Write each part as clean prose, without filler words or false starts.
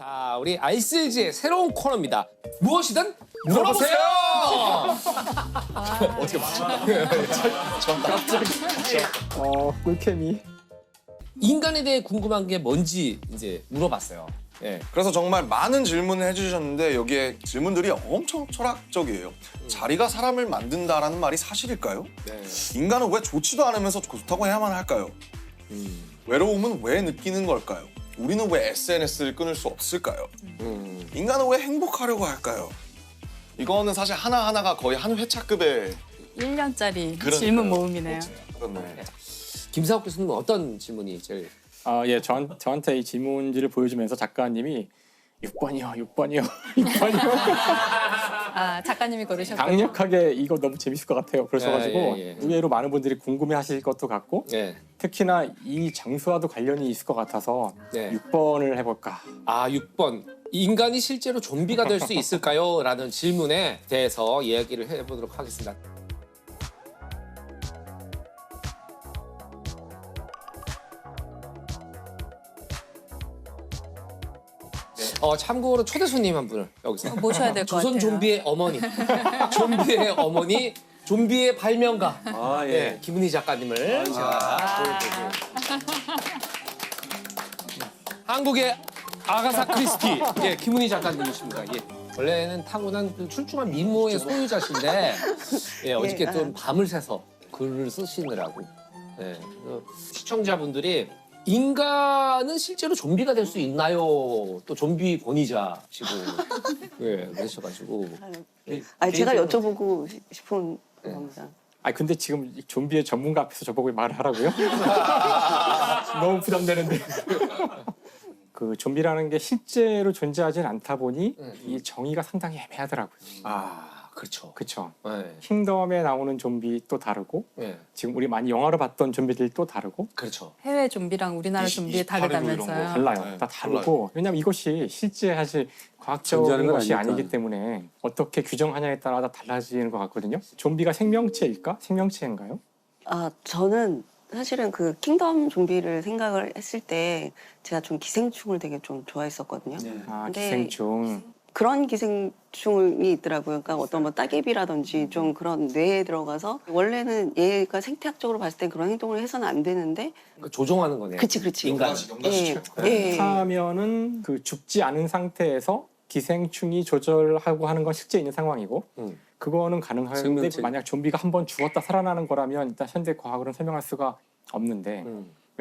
자, 우리 알쓸지의 새로운 코너입니다. 무엇이든 물어보세요. 어떻게 맞춰? 꿀케미. 인간에 대해 궁금한 게 뭔지 이제 물어봤어요. 예. 그래서 정말 많은 질문을 해주셨는데 여기에 질문들이 엄청 철학적이에요. 자리가 사람을 만든다라는 말이 사실일까요? 네. 인간은 왜 좋지도 않으면서 좋다고 해야만 할까요? 외로움은 왜 느끼는 걸까요? 우리는 왜 SNS를 끊을 수 없을까요? 인간은 왜 행복하려고 할까요? 이거는 사실 하나하나가 거의 한 회차급의 1년짜리 그러니까요. 질문 모음이네요. 그렇네. 김사옥 교수님은 어떤 질문이 제일 예, 저한테 이 질문지를 보여주면서 작가님이 6번이요, 6번이요, 6번이요. 아, 작가님이 고르셨군요. 강력하게 이거 너무 재밌을 것 같아요. 그러셔가지고 예. 의외로 많은 분들이 궁금해하실 것도 같고 예. 특히나 이 장수와도 관련이 있을 것 같아서 네. 6번을 해볼까. 아, 6번. 인간이 실제로 좀비가 될 수 있을까요? 라는 질문에 대해서 이야기를 해보도록 하겠습니다. 참고로 초대 손님 한 분을 여기서 모셔야 될 것 같아요. 조선 좀비의 어머니, 좀비의 어머니, 좀비의 발명가, 예, 김은희 작가님을 제가 보여드릴게요. 한국의 아가사 크리스티, 예, 김은희 작가님이십니다. 예. 원래는 타고난 그 출중한 미모의 소유자신데, 예, 어저께 좀 밤을 새서 글을 쓰시느라고. 예, 그래서 시청자분들이 인간은 실제로 좀비가 될 수 있나요? 또 좀비 권위자시고, 예, 그러셔가지고. 아니 제가 여쭤보고 싶은 겁니다. 아 근데 지금 이 좀비의 전문가 앞에서 저보고 말을 하라고요? 너무 부담되는데. 그 좀비라는 게 실제로 존재하진 않다 보니 이 정의가 상당히 애매하더라고요. 아, 그렇죠. 그렇죠. 예, 킹덤에 나오는 좀비 또 다르고 예, 지금 우리 많이 영화로 봤던 좀비들 또 다르고 그렇죠. 해외 좀비랑 우리나라 좀비 28 이런 다르다면서요. 거. 달라요. 네, 다 다르고 왜냐면 이것이 실제 사실 과학적인 존재하는 건 것이 아니니까. 아니기 때문에 어떻게 규정하냐에 따라 다 달라지는 것 같거든요. 좀비가 생명체일까? 생명체인가요? 아 저는 사실은 그 킹덤 좀비를 생각을 했을 때 제가 좀 기생충을 되게 좀 좋아했었거든요. 아 근데 기생충. 그런 기생충이 있더라고요. 그러니까 어떤 뭐 따개비라든지 좀 그런 뇌에 들어가서 원래는 얘가 생태학적으로 봤을 때 그런 행동을 해서는 안 되는데 그러니까 조종하는 거네요. 그치 인간. 하면은 그 죽지 않은 상태에서 기생충이 조절하고 하는 건 실제 있는 상황이고 그거는 가능한데 생명체. 만약 좀비가 한 번 죽었다 살아나는 거라면 일단 현대 과학으로는 설명할 수가 없는데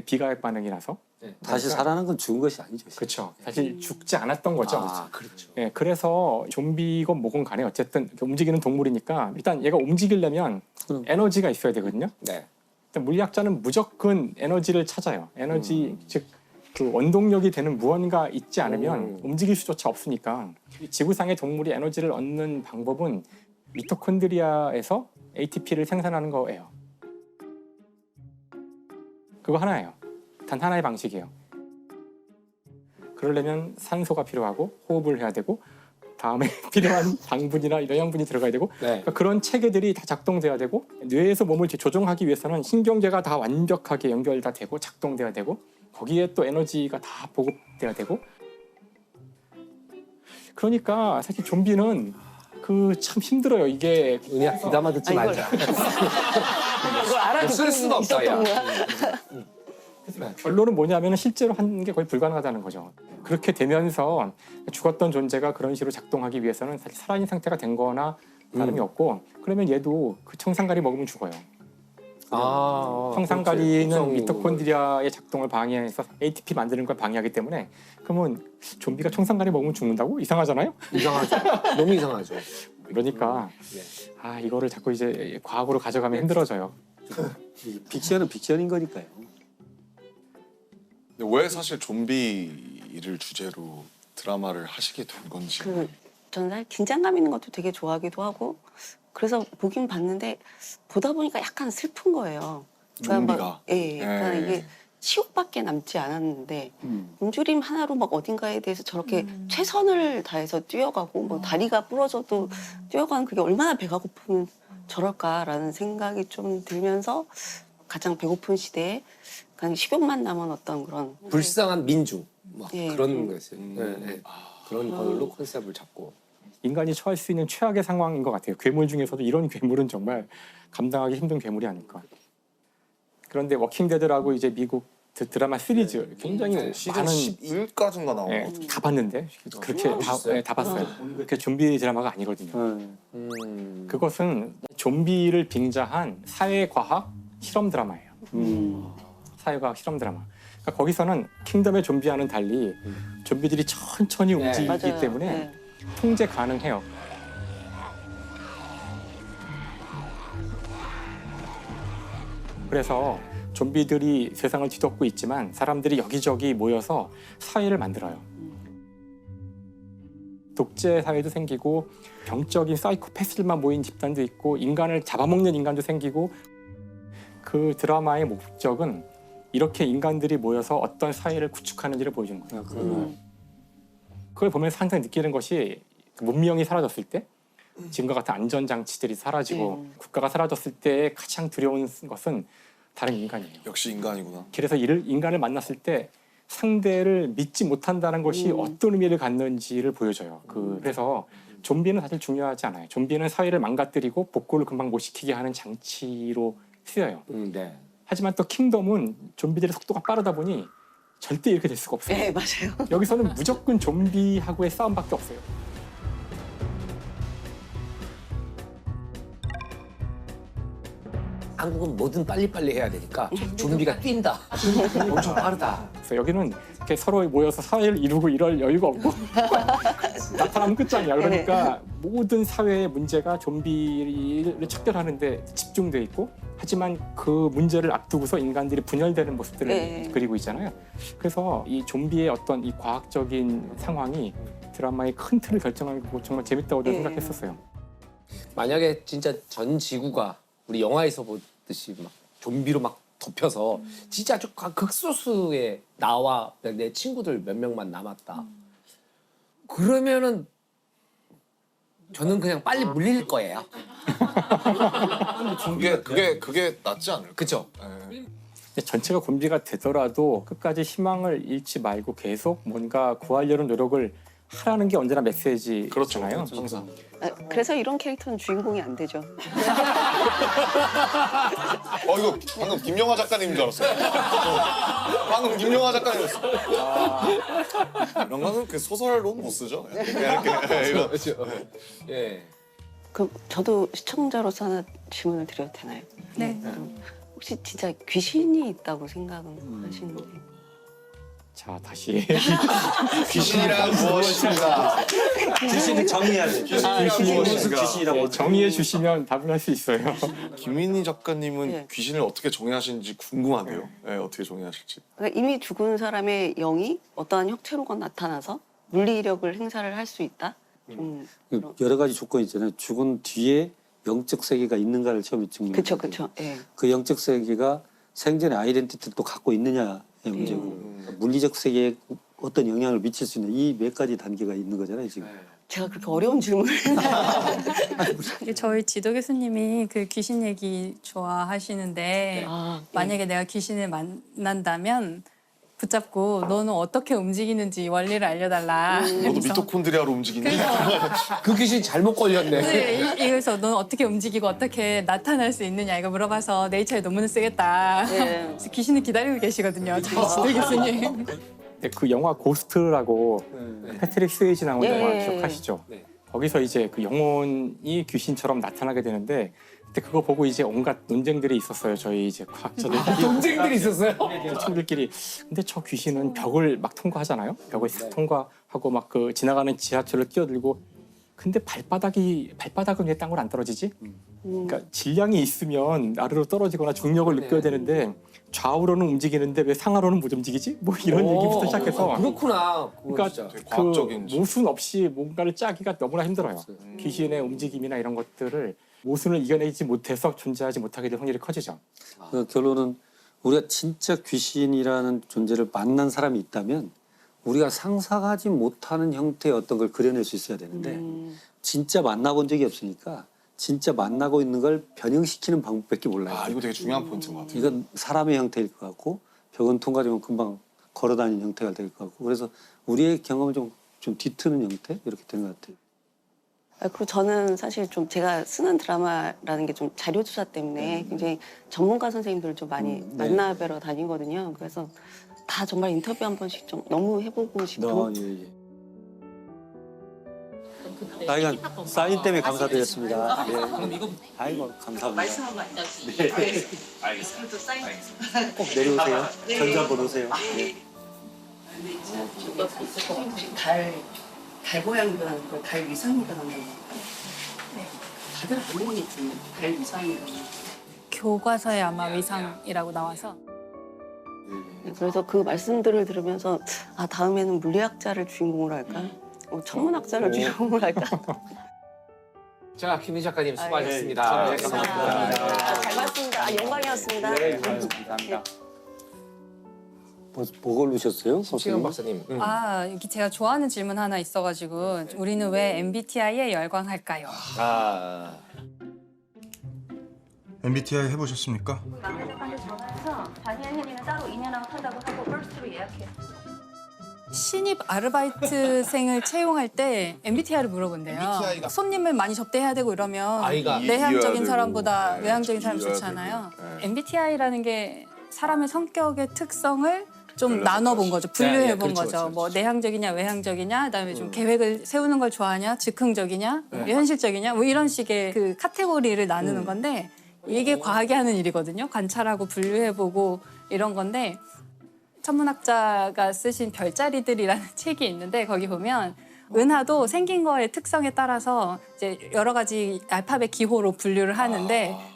비가역 반응이라서 다시 살아난 건 죽은 것이 아니죠. 그렇죠. 사실 죽지 않았던 거죠. 아, 그렇죠. 예, 그래서 좀비건 뭐건 간에 어쨌든 이렇게 움직이는 동물이니까 일단 얘가 움직이려면 에너지가 있어야 되거든요. 네. 일단 물리학자는 무조건 에너지를 찾아요. 에너지 즉 그 원동력이 되는 무언가 있지 않으면 움직일 수조차 없으니까 이 지구상의 동물이 에너지를 얻는 방법은 미토콘드리아에서 ATP를 생산하는 거예요. 그거 하나예요. 단 하나의 방식이에요. 그러려면 산소가 필요하고 호흡을 해야 되고 다음에 필요한 당분이나 이런 영양분이 들어가야 되고 네. 그러니까 그런 체계들이 다 작동돼야 되고 뇌에서 몸을 조종하기 위해서는 신경계가 다 완벽하게 연결 다 되고 작동돼야 되고 거기에 또 에너지가 다 보급돼야 되고 그러니까 사실 좀비는 그 참 힘들어요. 이게 은희야, 귀담아 듣지 이걸- 말자. 이걸 알아듣고 쓸 수는 없다, 야. 결론은 뭐냐면 실제로 하는 게 거의 불가능하다는 거죠. 그렇게 되면서 죽었던 존재가 그런 식으로 작동하기 위해서는 사실 살아있는 상태가 된 거나 다름이 없고 그러면 얘도 그 청산가리 먹으면 죽어요. 청산가리는 그렇지. 미토콘드리아의 작동을 방해해서 ATP 만드는 걸 방해하기 때문에 그러면 좀비가 청산가리 먹으면 죽는다고? 이상하잖아요? 이상하죠. 너무 이상하죠. 그러니까 이거를 자꾸 이제 과학으로 가져가면 힘들어져요. 이 픽션은 픽션인 거니까요. 근데 왜 사실 좀비를 주제로 드라마를 하시게 된 건지. 저는 사실 긴장감 있는 것도 되게 좋아하기도 하고 그래서 보긴 봤는데 보다 보니까 약간 슬픈 거예요. 좀비가. 그러니까 이게 치욕밖에 남지 않았는데 몸조림 하나로 막 어딘가에 대해서 저렇게 최선을 다해서 뛰어가고 뭐 다리가 부러져도 뛰어가는 그게 얼마나 배가 고프면 저럴까라는 생각이 좀 들면서 가장 배고픈 시대에 그냥 식욕만 남은 어떤 그런 불쌍한 민중. 막 예. 그런 거였어요. 그런 걸로 컨셉을 잡고. 인간이 처할 수 있는 최악의 상황인 것 같아요. 괴물 중에서도 이런 괴물은 정말 감당하기 힘든 괴물이 아닐까. 그런데 워킹데드라고 이제 미국 드라마 시리즈 굉장히 시즌 많은 11까지인가 나온 것 같아요. 다 봤는데 그렇게 다 봤어요. 그렇게 좀비 드라마가 아니거든요. 그것은 좀비를 빙자한 사회과학 실험 드라마예요. 사회과학 실험 드라마. 그러니까 거기서는 킹덤의 좀비와는 달리 좀비들이 천천히 움직이기 맞아요. 때문에 네. 통제 가능해요. 그래서 좀비들이 세상을 뒤덮고 있지만 사람들이 여기저기 모여서 사회를 만들어요. 독재 사회도 생기고 병적인 사이코패스들만 모인 집단도 있고 인간을 잡아먹는 인간도 생기고 그 드라마의 목적은 이렇게 인간들이 모여서 어떤 사회를 구축하는지를 보여주는 거예요. 그걸 보면서 항상 느끼는 것이 문명이 사라졌을 때 지금과 같은 안전장치들이 사라지고 국가가 사라졌을 때 가장 두려운 것은 다른 인간이에요. 역시 인간이구나. 그래서 인간을 만났을 때 상대를 믿지 못한다는 것이 어떤 의미를 갖는지를 보여줘요. 그래서 좀비는 사실 중요하지 않아요. 좀비는 사회를 망가뜨리고 복구를 금방 못 시키게 하는 장치로 쓰여요. 네. 하지만 또 킹덤은 좀비들의 속도가 빠르다 보니 절대 이렇게 될 수가 없어요. 네, 맞아요. 여기서는 무조건 좀비하고의 싸움밖에 없어요. 한국은 뭐든 빨리빨리 해야 되니까 좀비가 뛴다. 엄청 빠르다. 그래서 여기는 이렇게 서로 모여서 사회를 이루고 이럴 여유가 없고 나타나면 끝장이야. 그러니까 모든 사회의 문제가 좀비를 척결하는데 집중돼 있고 하지만 그 문제를 앞두고서 인간들이 분열되는 모습들을 네. 그리고 있잖아요. 그래서 이 좀비의 어떤 이 과학적인 상황이 드라마의 큰 틀을 결정하고 정말 재밌다고 네. 생각했었어요. 만약에 진짜 전 지구가 우리 영화에서 보듯이 막 좀비로 막 덮여서 진짜 아주 극소수의 나와 내 친구들 몇 명만 남았다. 그러면은 저는 그냥 빨리 물릴 거예요. 그게 낫지 않을까? 그죠? 네. 근데 전체가 좀비가 되더라도 끝까지 희망을 잃지 말고 계속 뭔가 구하려는 노력을 하라는 게 언제나 메시지잖아요. 그렇죠. 항상. 그래서 이런 캐릭터는 주인공이 안 되죠. 이거 방금 김영하 작가님인 줄 알았어요. 방금 김영하 작가님이었어. 이런 거는 그 소설로는 못 쓰죠. 이렇게 이런. 그렇죠. 예. 그럼 저도 시청자로서 하나 질문을 드려도 되나요? 네. 혹시 진짜 귀신이 있다고 생각은 하시는지? 자 다시 귀신이란 무엇인가? 귀신은 정의해야 돼. 귀신이라고 네, 정의해 주시면 답을 할 수 있어요. 김민희 작가님은 네. 귀신을 어떻게 정의하시는지 궁금하네요. 네, 어떻게 정의하실지. 그러니까 이미 죽은 사람의 영이 어떠한 형태로건 나타나서 물리력을 행사를 할 수 있다? 여러 가지 조건이 있잖아요. 죽은 뒤에 영적 세계가 있는가를 처음에 증명해야 그쵸, 돼요. 그쵸. 예. 그 영적 세계가 생전의 아이덴티티를 또 갖고 있느냐의 문제고 물리적 세계에 어떤 영향을 미칠 수 있는 이 몇 가지 단계가 있는 거잖아요 지금. 제가 그렇게 어려운 질문을 이게 저희 지도 교수님이 그 귀신 얘기 좋아하시는데 만약에 내가 귀신을 만난다면 붙잡고 너는 어떻게 움직이는지 원리를 알려달라. 너도 미토콘드리아로 움직이니? 그 귀신 잘못 걸렸네. 네, 이래서 너는 어떻게 움직이고 어떻게 나타날 수 있느냐 이거 물어봐서 네이처에 논문을 쓰겠다. 네. 그래서 귀신을 기다리고 계시거든요. 저희 지도 교수님. 근데 그 영화 고스트라고 패트릭 스웨이지 나온 예, 영화 예, 기억하시죠? 네. 거기서 이제 그 영혼이 귀신처럼 나타나게 되는데 그때 그거 보고 이제 온갖 논쟁들이 있었어요. 저희 이제 과학자들 논쟁들이 있었어요? 친구들끼리. 근데 저 귀신은 벽을 막 통과하잖아요. 벽을 싹 통과하고 막 그 지나가는 지하철을 뛰어들고. 근데 발바닥은 왜 땅으로 안 떨어지지? 그러니까 질량이 있으면 아래로 떨어지거나 중력을 느껴야 되는데 좌우로는 움직이는데 왜 상하로는 못 움직이지? 뭐 이런 얘기부터 시작해서. 그렇구나. 그러니까 진짜. 되게 그 과학적인 모순 없이 뭔가를 짜기가 너무나 힘들어요. 귀신의 움직임이나 이런 것들을 모순을 이겨내지 못해서 존재하지 못하게 될 확률이 커지죠. 그 결론은 우리가 진짜 귀신이라는 존재를 만난 사람이 있다면 우리가 상상하지 못하는 형태의 어떤 걸 그려낼 수 있어야 되는데 진짜 만나본 적이 없으니까 진짜 만나고 있는 걸 변형시키는 방법밖에 몰라요. 이거 되게 중요한 포인트인 것 같아요. 이건 사람의 형태일 것 같고 벽은 통과되면 금방 걸어다니는 형태가 될 것 같고 그래서 우리의 경험을 좀 뒤트는 형태 이렇게 되는 것 같아요. 그리고 저는 사실 좀 제가 쓰는 드라마라는 게 좀 자료 조사 때문에 굉장히 전문가 선생님들을 좀 많이 네. 만나뵈러 다니거든요. 그래서 다 정말 인터뷰 한 번씩 좀 너무 해보고 싶고. 예. 하여간 사인 때문에 감사드렸습니다. 예. 그럼 이거 아이고 감사합니다. 말씀하고 앉아주시죠. 네. 알겠습니다. 사인. 꼭 내려오세요. 전주 한번 오세요. 예. 혹시 달 모양이라는 걸 달 위상이라는 거. 다들 모르는 달 위상이라는 거. 교과서에 아마 위상이라고 나와서 그래서 그 말씀들을 들으면서 아 다음에는 물리학자를 주인공으로 할까? 천문학자를 주인공으로 할까? 자, 김희 작가님 수고하셨습니다. 네, 감사합니다. 잘 봤습니다. 영광이었습니다. 감사합니다. 뭐 고르셨어요? 심채경 박사님. 아, 여기 제가 좋아하는 질문 하나 있어가지고 우리는 왜 MBTI에 열광할까요? 아, MBTI 해보셨습니까? 남자한테 전화해서 다니엘 혜리는 따로 인연하고 탄다고 하고 퍼스트로 예약해. 신입 아르바이트생을 채용할 때 MBTI를 물어본대요. MBTI 가 손님을 많이 접대해야 되고 이러면 아이가 내향적인 이겨야 사람보다 되고, 외향적인 사람이 이겨야 좋잖아요. 되고, 네. MBTI라는 게 사람의 성격의 특성을 좀 그래서 나눠본 거죠. 분류해 네, 본 그렇죠, 거죠. 그렇죠, 뭐 그렇죠. 내향적이냐, 외향적이냐, 그다음에 좀 계획을 세우는 걸 좋아하냐, 즉흥적이냐, 현실적이냐, 뭐 이런 식의 그 카테고리를 나누는 건데 이게 과하게 하는 일이거든요. 관찰하고 분류해보고 이런 건데 천문학자가 쓰신 별자리들이라는 책이 있는데 거기 보면 은하도 생긴 거의 특성에 따라서 이제 여러 가지 알파벳 기호로 분류를 하는데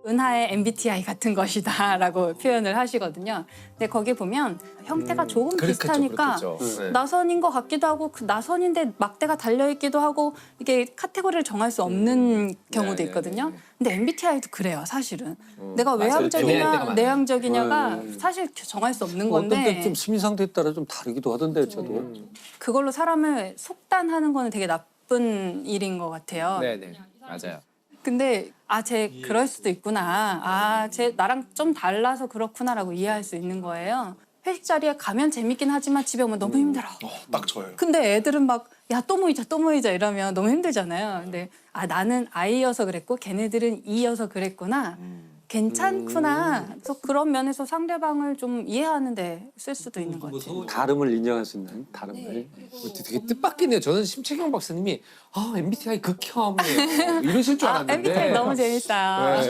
은하의 MBTI 같은 것이다라고 표현을 하시거든요. 근데 거기 보면 형태가 조금 비슷하니까 그렇겠죠. 네. 나선인 것 같기도 하고 그 나선인데 막대가 달려있기도 하고 이게 카테고리를 정할 수 없는 경우도 네, 있거든요. 네, 네. 근데 MBTI도 그래요, 사실은. 내가 맞아요. 애매할 때가 외향적이냐 많아요. 내향적이냐가 사실 정할 수 없는 어떤 건데 때좀 심리 상태에 따라 좀 다르기도 하던데요, 저도. 그걸로 사람을 속단하는 거는 되게 나쁜 일인 것 같아요. 네네, 맞아요. 근데 쟤 그럴 수도 있구나. 쟤 나랑 좀 달라서 그렇구나라고 이해할 수 있는 거예요. 회식 자리에 가면 재밌긴 하지만 집에 오면 너무 힘들어. 딱 저예요. 근데 애들은 막 야 또 모이자 이러면 너무 힘들잖아요. 근데 나는 I여서 그랬고 걔네들은 E여서 그랬구나. 괜찮구나. 그래서 그런 면에서 상대방을 좀 이해하는데 쓸 수도 있는 것 같아요. 다름을 인정할 수 있는 다름을. 되게 뜻밖이네요. 저는 심채경 박사님이 MBTI 극혐이에요. 이러실 줄 알았는데. MBTI 너무 재밌어요.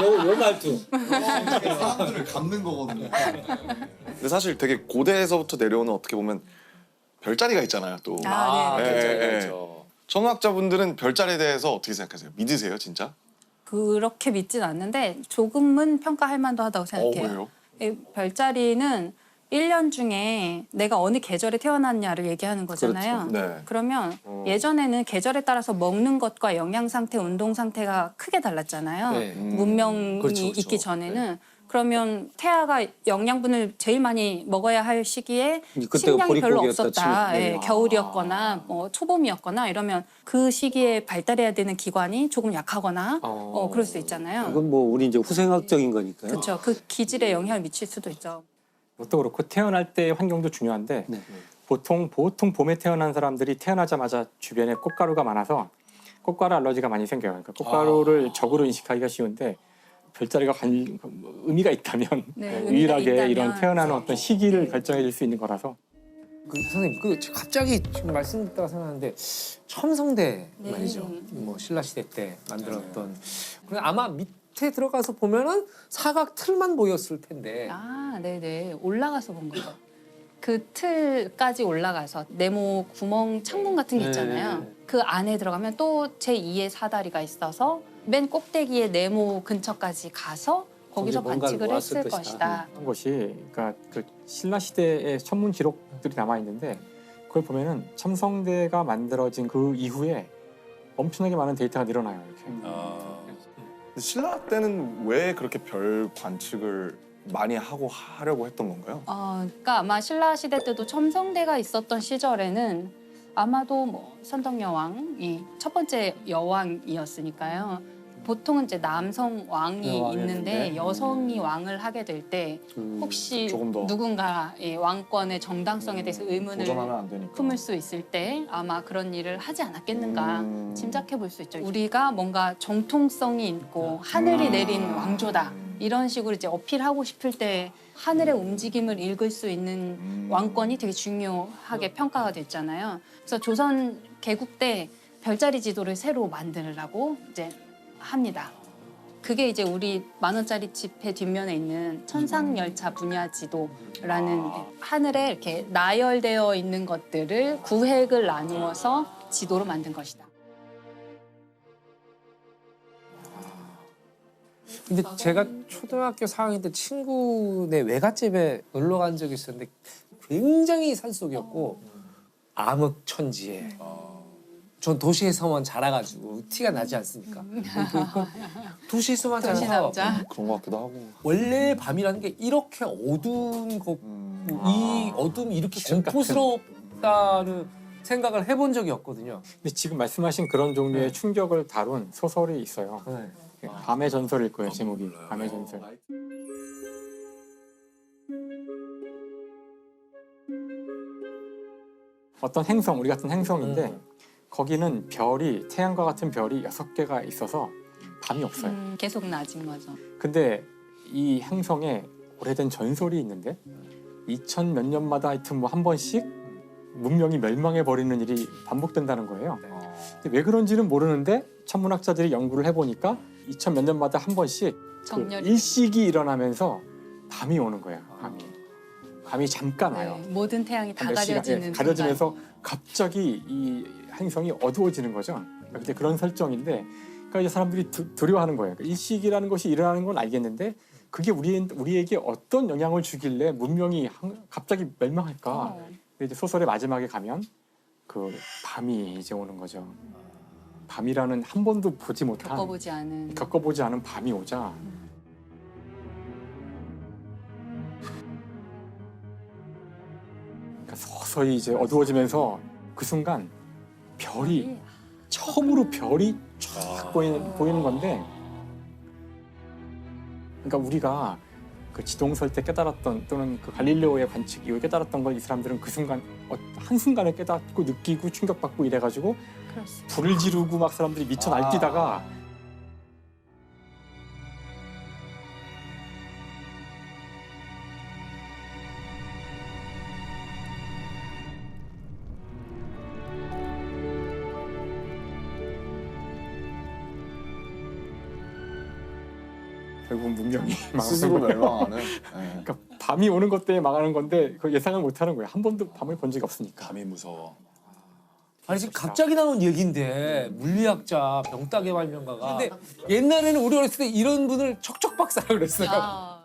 요 말투. 사람들을 갖는 거거든요. 근데 사실 되게 고대에서부터 내려오는 어떻게 보면 별자리가 있잖아요. 또 네. 네, 네. 그렇죠. 천문학자분들은 별자리에 대해서 어떻게 생각하세요? 믿으세요, 진짜? 그렇게 믿진 않는데 조금은 평가할 만도 하다고 생각해요. 왜요? 이 별자리는 1년 중에 내가 어느 계절에 태어났냐를 얘기하는 거잖아요. 그렇죠. 네. 그러면 예전에는 계절에 따라서 먹는 것과 영양 상태, 운동 상태가 크게 달랐잖아요. 네. 문명이 그렇죠, 그렇죠. 있기 전에는. 그러면 태아가 영양분을 제일 많이 먹어야 할 시기에 그때가 식량이 별로 보릿고기였다 없었다. 치면. 예, 겨울이었거나 뭐 초봄이었거나 이러면 그 시기에 발달해야 되는 기관이 조금 약하거나 그럴 수 있잖아요. 그건 뭐 우리 이제 후생학적인 거니까요. 그렇죠. 그 기질에 영향을 미칠 수도 있죠. 그것도 그렇고 태어날 때 환경도 중요한데 네. 보통 봄에 태어난 사람들이 태어나자마자 주변에 꽃가루가 많아서 꽃가루 알러지가 많이 생겨요. 그러니까 꽃가루를 적으로 인식하기가 쉬운데 별자리가 의미가 있다면 네, 의미가 유일하게 있다면. 이런 태어나는 어떤 시기를 결정해 줄 수 있는 거라서 선생님, 갑자기 지금 말씀 듣다가 생각나는데 첨성대 네. 말이죠. 뭐 신라 시대 때 만들었던. 그래 아마 밑에 들어가서 보면은 사각 틀만 보였을 텐데. 네네. 올라가서 본 거죠. 그 틀까지 올라가서 네모 구멍 창문 같은 게 있잖아요. 그 안에 들어가면 또 제2의 사다리가 있어서 맨 꼭대기에 네모 근처까지 가서 거기서 거기 뭔가를 관측을 했을 모았을 것이다. 그런 것이 그러니까 그 신라 시대의 천문 기록들이 남아 있는데 그걸 보면은 첨성대가 만들어진 그 이후에 엄청나게 많은 데이터가 늘어나요. 이렇게. 신라 때는 왜 그렇게 별 관측을 많이 하려고 했던 건가요? 그러니까 아마 신라 시대 때도 첨성대가 있었던 시절에는 아마도 뭐 선덕여왕이 첫 번째 여왕이었으니까요. 보통은 이제 남성 왕이 네, 왕이 있는데 있는데. 여성이 왕을 하게 될 때 혹시 조금 더. 누군가 이 왕권의 정당성에 대해서 의문을 도전하면 안 되니까. 품을 수 있을 때 아마 그런 일을 하지 않았겠는가 짐작해 볼 수 있죠. 우리가 뭔가 정통성이 있고 하늘이 내린 왕조다. 이런 식으로 이제 어필하고 싶을 때 하늘의 움직임을 읽을 수 있는 왕권이 되게 중요하게 평가가 됐잖아요. 그래서 조선 개국 때 별자리 지도를 새로 만들라고 이제 합니다. 그게 이제 우리 10,000원짜리 지폐 뒷면에 있는 천상열차 분야 지도라는 하늘에 이렇게 나열되어 있는 것들을 구획을 나누어서 지도로 만든 것이다. 근데 제가 초등학교 4학년 때 친구네 외갓집에 놀러 간 적이 있었는데 굉장히 산속이었고 암흑천지에 전 도시에서만 자라가지고 티가 나지 않습니까? 도시에서만 도시 자라서 남자. 그런 것 같기도 하고. 원래 밤이라는 게 이렇게 어두운 거, 이 어둠이 이렇게 시간 같은. 공포스럽다는 생각을 해본 적이 없거든요. 근데 지금 말씀하신 그런 종류의 충격을 다룬 소설이 있어요. 네. 밤의 전설일 거예요, 제목이. 밤의 전설. 어떤 행성, 우리 같은 행성인데 거기는 별이, 태양과 같은 별이 6개가 있어서 밤이 없어요. 계속 낮은 거죠. 근데 이 행성에 오래된 전설이 있는데 2000 몇 년마다 하여튼 뭐 한 번씩 문명이 멸망해 버리는 일이 반복된다는 거예요. 근데 왜 그런지는 모르는데 천문학자들이 연구를 해보니까 2000 몇 년마다 한 번씩 그 정렬이. 일식이 일어나면서 밤이 오는 거예요. 밤이 잠깐 와요. 네, 모든 태양이 다 몇 시간, 가려지는 가려지면서 순간. 갑자기 이 행성이 어두워지는 거죠. 그러니까 그런 설정인데, 그러니까 이제 사람들이 두려워하는 거예요. 그러니까 일식이라는 것이 일어나는 건 알겠는데 그게 우리에게 어떤 영향을 주길래 문명이 갑자기 멸망할까? 근데 이제 소설의 마지막에 가면 그 밤이 이제 오는 거죠. 밤이라는 한 번도 보지 못한 겪어보지 않은 밤이 오자. 그러니까 서서히 이제 어두워지면서 그 순간 별이 처음으로 별이 쫙 보이는 건데, 그러니까 우리가 그 지동설 때 깨달았던 또는 그 갈릴레오의 관측 이후에 깨달았던 걸 이 사람들은 그 순간 한 순간에 깨닫고 느끼고 충격받고 이래가지고 그렇습니다. 불을 지르고 막 사람들이 미쳐 날뛰다가 결국 문명이 스스로 망하는 거예요. 멸망하는. 네. 그러니까 밤이 오는 것 때문에 망하는 건데 그걸 예상을 못하는 거예요. 한 번도 밤을 본 적이 없으니까. 밤이 무서워. 아니 지금 갑자기 나온 얘기인데 물리학자 병따개 발명가가. 근데 옛날에는 우리 어렸을 때 이런 분을 척척박사라 그랬어요.